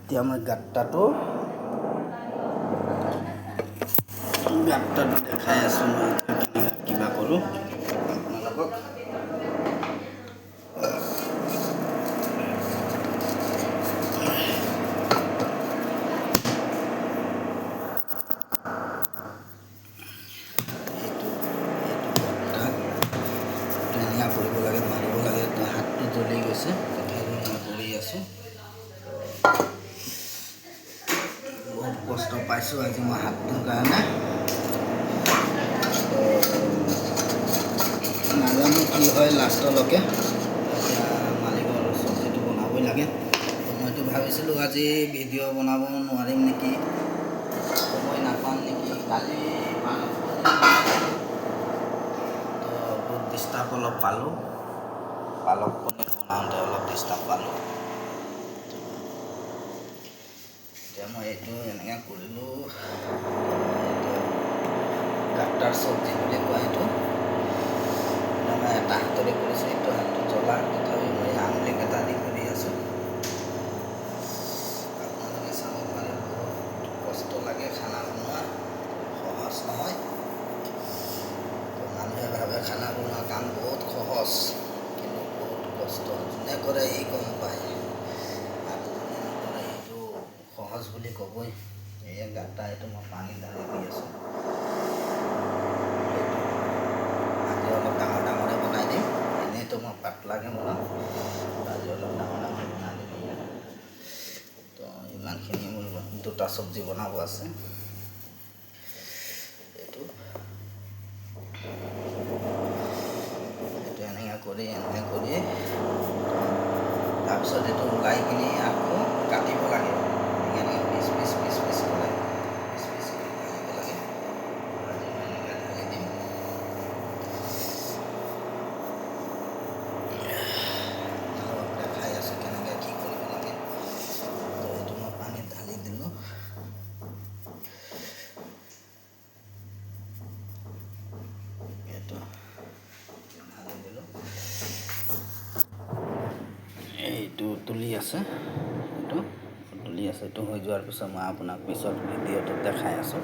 এতিয়া মই গাঁতটাটো দেখাই আছোঁ মই কেনেকৈ কিবা কৰোঁ আপোনালোকক। ধুনীয়া কৰিব লাগে, মাৰিব লাগে। তো হাতটো জ্বলি গৈছে, তথাপিও মই কৰি আছোঁ। বহুত কষ্ট পাইছোঁ আজি মই হাতটোৰ কাৰণে। নাজানো কি হয় লাষ্টলৈকে। এতিয়া মালিকৰ চব্জিটো বনাবই লাগে। মইতো ভাবিছিলোঁ আজি ভিডিঅ' বনাব নোৱাৰিম নেকি, সময় নাপাম নেকি। কালি তো বহুত ডিষ্টাৰ্ব অলপ পালোঁ। পালক পনীৰ বনাওঁতে অলপ ডিষ্টাৰ্ব পালোঁ। এতিয়া মই এইটো এনেকৈ কৰিলোঁ। গাঁতাৰ চব্জি বুলি কয় এইটো। মই এটা হাতেৰে কৰিছোঁ, এইটো হাতটো জ্বলা, তথাপি মই আঙুলি কেইটা দি কৰি আছোঁ। আপোনালোকে চাব পাৰে বহুত কষ্ট লাগে খানা বনোৱা, সহজ নহয়। মানুহে ভাবে খানা বনোৱা কাম বহুত সহজ, কিন্তু বহুত কষ্ট। যোনে কৰে সি গম পায়, আৰু যোনে নকৰে সেইটো সহজ বুলি ক'বই। এই গাঁতা এইটো মই পানী ঢালি দি আছোঁ। আজি অলপ ডাঙৰ ডাঙৰে বনাই দিম, এনেইতো মই পাতলাকৈ বনাম। আজি অলপ ডাঙৰ ডাঙৰ বনাই দিম। তো ইমানখিনি মোৰ দুটা চব্জি বনাব আছে। এইটো এনেকৈ কৰি তাৰপিছত এইটো ওলাই কিনি আকৌ কাটিব লাগে। এনেকৈ পিচ পিচ পিচ পিচ কৰি কাটিব লাগে। আজি মই এনেকৈ ঢালি দিম। দেখাই আছোঁ কেনেকৈ কি কৰিব লাগে। তো এইটো মই পানীত ঢালি দিলোঁ। এইটো ঢালি দিলোঁ। এইটো তুলি আছে, এইটো হৈ যোৱাৰ পিছত মই আপোনাক পিছত ভিডিঅ'টোত দেখাই আছোঁ।